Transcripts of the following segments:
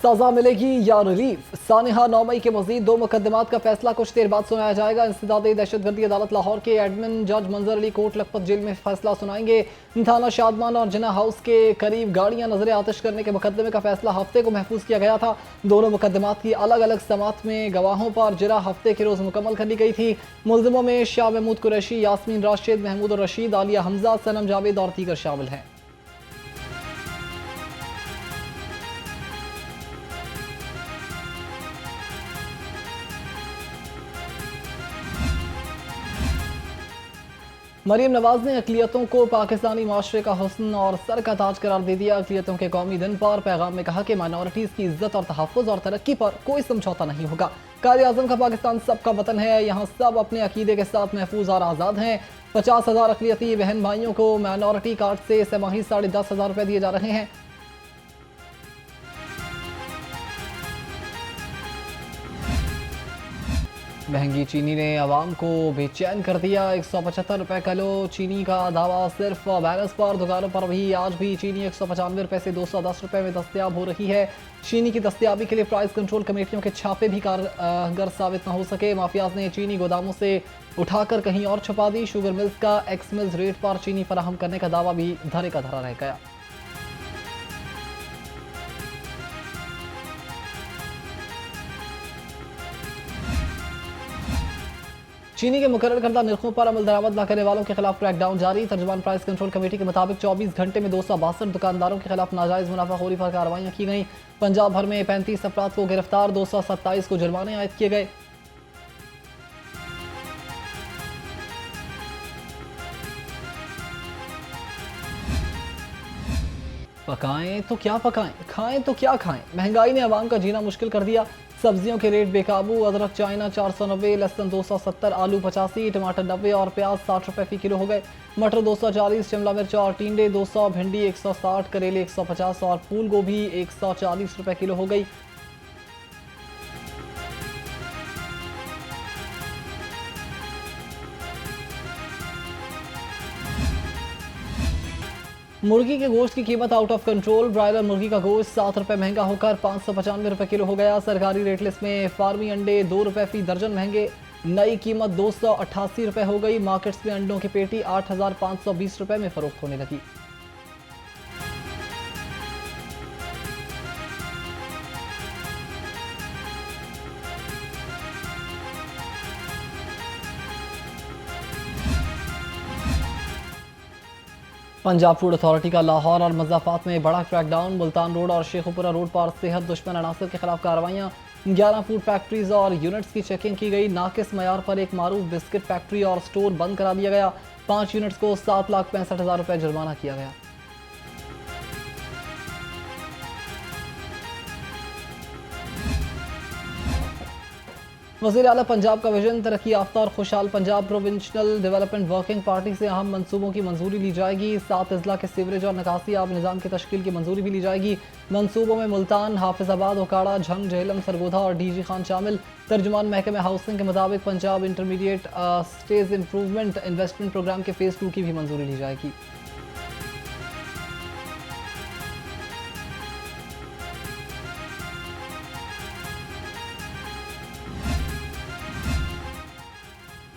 सजा मिलेगी या रिलीफ? सानिहा 9 मई के मजीद 2 मुकदमात का फैसला कुछ देर बाद सुनाया जाएगा। इंसदादी दहशतगर्दी अदालत लाहौर के एडमिन जज मंजर अली कोट लखपत जेल में फैसला सुनाएंगे। थाना शादमान और जिना हाउस के करीब गाड़ियां नजर आतिश करने के मुकदमे का फैसला हफ्ते को महफूज किया गया था। दोनों मुकदमात की अलग अलग समात में गवाहों पर जरा हफ्ते के रोज मुकम्मल कर ली गई थी। मुलजिमों में शाह महमूद कुरैशी, यास्मीन राशिद, महमूद रशीद, आलिया हमजा, सनम जावेद और दीगर शामिल हैं। मरीम नवाज ने अक़लियतों को पाकिस्तानी माशरे का हुस्न और सर का ताज करार दे दिया। अक़लियतों के कौमी दिन पर पैगाम में कहा कि माइनॉरिटीज़ की इज्जत और तहफ़्फ़ुज़ और तरक्की पर कोई समझौता नहीं होगा। कायद-ए-आज़म का पाकिस्तान सबका वतन है, यहाँ सब अपने अकीदे के साथ महफूज और आज़ाद हैं। 50,000 अक़लियती बहन भाइयों को माइनॉरिटी कार्ड से समाही 10,500 रुपये दिए जा रहे हैं। महंगी चीनी ने आवाम को बेचैन कर दिया। 175 रुपये किलो चीनी का दावा सिर्फ बैलेंस पर। दुकानों पर भी आज भी चीनी 195 रुपये से 210 रुपये में दस्तयाब हो रही है। चीनी की दस्तयाबी के लिए प्राइस कंट्रोल कमेटियों के छापे भी कारगर साबित न हो सके। माफियाज ने चीनी गोदामों से उठाकर कहीं और छुपा दी। शुगर मिल्स का एक्स मिल्स रेट पर चीनी फराहम करने का दावा भी धरे का धरा रह गया। चीनी के मुकर्रर करदा निर्खों पर अमल दरामद न करने वालों के खिलाफ क्रैकडाउन जारी। तर्जुमान प्राइस कंट्रोल कमेटी के मुताबिक 24 घंटे में 262 दुकानदारों के खिलाफ नाजायज मुनाफाखोरी पर कार्रवाइयां की गई। पंजाब भर में 35 अफराद को गिरफ्तार, 227 को जुर्माने आयद किए गए। पकाएं तो क्या पकाएं, खाएं तो क्या खाएं, महंगाई ने आवाम का जीना मुश्किल कर दिया। सब्जियों के रेट बेकाबू। अदरक चाइना 490, लहसुन 270, आलू 85, टमाटर 90 और प्याज 60 रुपये फी किलो हो गए। मटर 240, शिमला मिर्च और टिंडे 200, भिंडी 160, करेले 150 और फूल गोभी 140 रुपये किलो हो गई। मुर्गी के गोश्त की कीमत आउट ऑफ कंट्रोल। ब्रायलर मुर्गी का गोश्त 7 रुपये महंगा होकर 595 रुपये किलो हो गया। सरकारी रेट लिस्ट में फार्मी अंडे 2 रुपये फी दर्जन महंगे, नई कीमत 288 रुपये हो गई। मार्केट्स में अंडों की पेटी 8,520 रुपये में फरोख्त होने लगी। पंजाब फूड अथॉरिटी का लाहौर और मज़ाफ़ात में बड़ा क्रैकडाउन। मुल्तान रोड और शेखुपुरा रोड पर सेहत दुश्मन अनासर के खिलाफ कार्रवाइयाँ। 11 फूड फैक्ट्रीज और यूनिट्स की चेकिंग की गई। नाकिस मयार पर एक मारूफ बिस्किट फैक्ट्री और स्टोर बंद करा दिया गया। 5 यूनिट्स को 7,65,000 रुपये जुर्माना किया गया। वज़ीर आला पंजाब का विजन तरक्की याफ्ता और खुशहाल Punjab provincial development working party से अहम मंसूबों की मंजूरी ली जाएगी। 7 अजला के सीवरेज और निकासी आब निज़ाम की तश्कील की मंजूरी भी ली जाएगी। मंसूबों में मुल्तान, हाफिजाबाद, ओकाड़ा, झंग, झेलम, सरगोधा और डीजी खान शामिल। तर्जुमान महकमे हाउसिंग के मुताबिक Punjab intermediate stage improvement investment programme के फ़ेज़ 2 की भी मंजूरी ली जाएगी।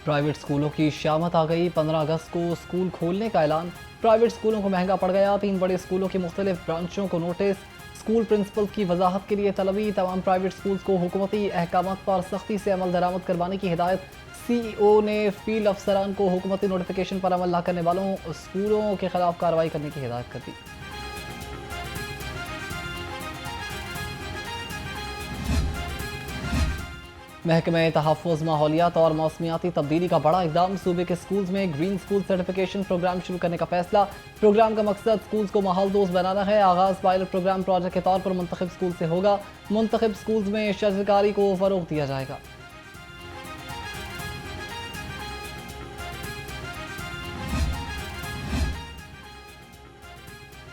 प्राइवेट स्कूलों की शामत आ गई। 15 अगस्त को स्कूल खोलने का ऐलान। प्राइवेट स्कूलों को महंगा पड़ गया। 3 बड़े स्कूलों की मुख्तलिफ ब्रांचों को नोटिस। स्कूल प्रिंसिपल्स की वजाहत के लिए तलबी। तमाम प्राइवेट स्कूल्स को हुकूमती अहकामात पर सख्ती से अमल दरामद करवाने की हिदायत। CEO ने फील्ड अफसरान को हुकूमती नोटिफिकेशन पर अमल न करने वालों स्कूलों के खिलाफ कार्रवाई करने की हिदायत कर दी। महकमे तहफ़्फ़ुज़, माहौलियात और मौसमियाती तब्दीली का बड़ा इक़दाम। सूबे के स्कूल्स में ग्रीन स्कूल सर्टिफिकेशन प्रोग्राम शुरू करने का फैसला। प्रोग्राम का मकसद स्कूल्स को माहौल दोस्त बनाना है। आगाज़ पायलट प्रोग्राम प्रोजेक्ट के तौर पर मुंतखब स्कूल से होगा। मुंतखब स्कूल्स में शजरकारी को फ़रोग़ दिया जाएगा।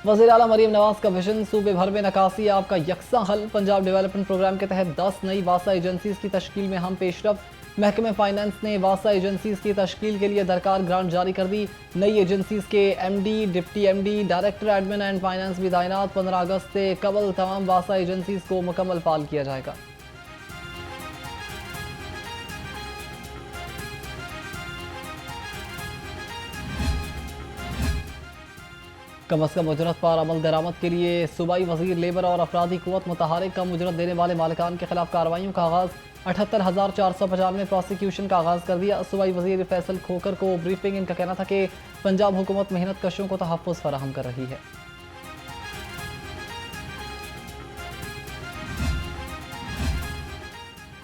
वज़ीर आला मरीम नवाज का विजन। सूबे भर में नकासी आपका यकसा हल। पंजाब डेवलपमेंट प्रोग्राम के तहत 10 नई वासा एजेंसीज की तश्कील में हम पेशरफ। महकमे फाइनेंस ने वासा एजेंसीज की तश्कील के लिए दरकार ग्रांट जारी कर दी। नई एजेंसीज के MD, deputy MD, director admin and finance भी तैनात। 15 अगस्त से कबल तमाम वासा एजेंसीज को मुकम्मल फाल किया जाएगा। कम अज कम उजरत पर अमल दरामद के लिए सूबाई वजीर लेबर और अफराधी कुव्वत मुतहरिक कम उजरत देने वाले मालिकान के खिलाफ कार्रवाइयों का आगाज़। 78,495 प्रोसिक्यूशन का आगाज़ कर दिया। सूबाई वजीर फैसल खोकर को ब्रीफिंग। इनका कहना था कि पंजाब हुकूमत मेहनत कशों को तहफ़्फ़ुज़ फराहम कर रही है।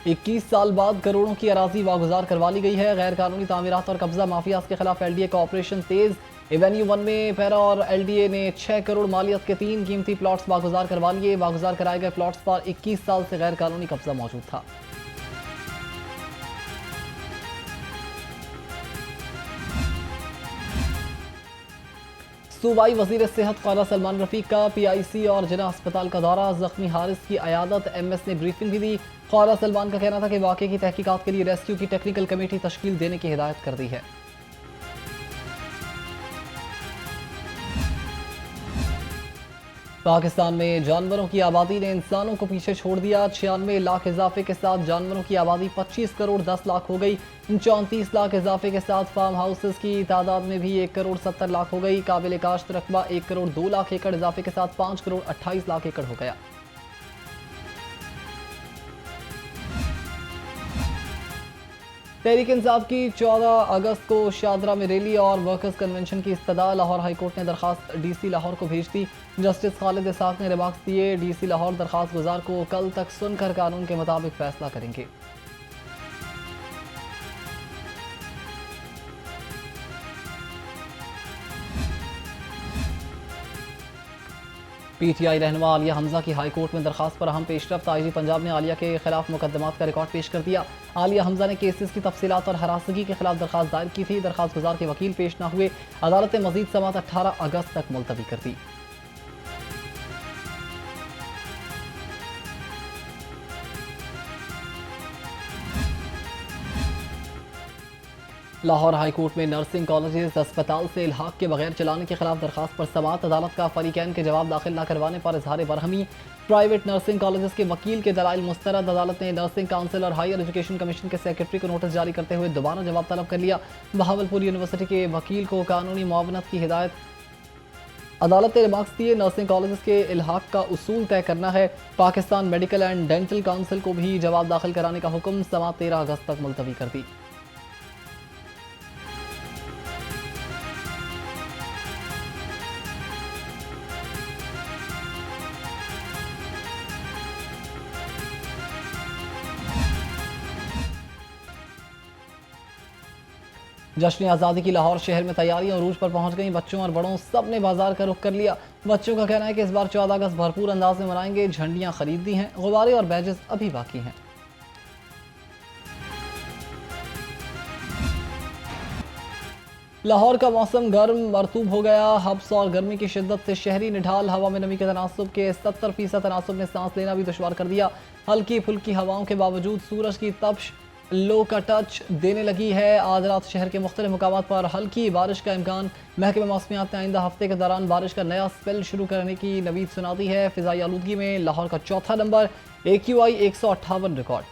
इक्कीस साल बाद करोड़ों की अराजी वागुजार करवा ली गई है। गैर कानूनी तामीरात और कब्जा माफियाज के खिलाफ LDA का ऑपरेशन तेज। एवेन्यू 1 में पैरा और LDA ने 6 करोड़ मालियत के 3 कीमती प्लॉट्स वागुजार करवा लिए। वागुजार कराए गए प्लॉट्स पर 21 साल से गैर कानूनी कब्जा मौजूद था। सूबाई वजीर सेहत ख्वाजा सलमान रफीक का PIC और जिला अस्पताल का दौरा। जख्मी हारिस की अयादत। MS ने ब्रीफिंग भी दी। ख्वाजा सलमान का कहना था कि वाक़े की तहकीकात के लिए रेस्क्यू की टेक्निकल कमेटी तश्कील देने की हिदायत कर दी है। पाकिस्तान में जानवरों की आबादी ने इंसानों को पीछे छोड़ दिया। 96 लाख इजाफे के साथ जानवरों की आबादी 25 करोड़ 10 लाख हो गई। 34 लाख इजाफे के साथ फार्म हाउसेस की तादाद में भी 1 करोड़ 70 लाख हो गई। काबिल काश्त रकबा 1 करोड़ 2 लाख एकड़ इजाफे के साथ 5 करोड़ 28 लाख एकड़ हो गया। तहरीक इंसाफ की 14 अगस्त को शादरा में रैली और वर्कर्स कन्वेंशन की इस्तदा। लाहौर हाईकोर्ट ने दरखास्त DC लाहौर को भेज दी। जस्टिस खालिद इसाक ने रिमार्क्स दिए। DC लाहौर दरखास्त गुजार को कल तक सुनकर कानून के मुताबिक फैसला करेंगे। PTI रहनुमा आलिया हमजा की हाई कोर्ट में दरखास्त पर अहम पेशरफ्त। IG पंजाब ने आलिया के खिलाफ मुकदमात का रिकॉर्ड पेश कर दिया। आलिया हमजा ने केसेस की तफसीलात और हरासगी के खिलाफ दरखास्त दायर की थी। दरखास्त गुजार के वकील पेश न हुए। अदालत ने मजीद समात 18 अगस्त तक मुलतवी कर दी। लाहौर हाई कोर्ट में नर्सिंग कॉलेजेस अस्पताल से इल्हाक के बगैर चलाने के खिलाफ दरखास्त पर समात। अदालत का फरीकैन के जवाब दाखिल न करवाने पर इजहार बरहमी। प्राइवेट नर्सिंग कॉलेजेस के वकील के दलाइल मुस्तरद। अदालत ने नर्सिंग काउंसिल और हायर एजुकेशन कमीशन के सेक्रेटरी को नोटिस जारी करते हुए दोबारा जवाब तलब कर लिया। बहावलपुर यूनिवर्सिटी के वकील को कानूनी मुआवनत की हिदायत। अदालत ने रिमार्क्स दिए। नर्सिंग कॉलेजेस के इल्हाक का उसूल तय करना है। Pakistan medical and dental council को भी जवाब दाखिल कराने का हुक्म। समात 13 अगस्त तक मुलतवी कर दी। जश्न आज़ादी की लाहौर शहर में तैयारियां अरूज पर पहुंच गई। बच्चों और बड़ों सब ने बाजार का रुख कर लिया। बच्चों का कहना है कि इस बार 14 अगस्त भरपूर अंदाज में मनाएंगे। झंडियां खरीद दी हैं। गुब्बारे और बैजेस अभी बाकी हैं। लाहौर का मौसम गर्म मरतूब हो गया। हब्स और गर्मी की शिद्दत से शहरी निढाल। हवा में नमी के तनासुब के 70% तनासुब ने सांस लेना भी दुश्वार कर दिया। हल्की फुल्की हवाओं के बावजूद सूरज की तपश लो का टच देने लगी है। आज रात शहर के मुख्तलिफ मुकामात पर हल्की बारिश का इम्कान। महकमे मौसमियात ने आइंदा हफ्ते के दौरान बारिश का नया स्पेल शुरू करने की नवीद सुना दी है। फिजाई आलूदगी में लाहौर का चौथा नंबर, AQI 158 रिकॉर्ड।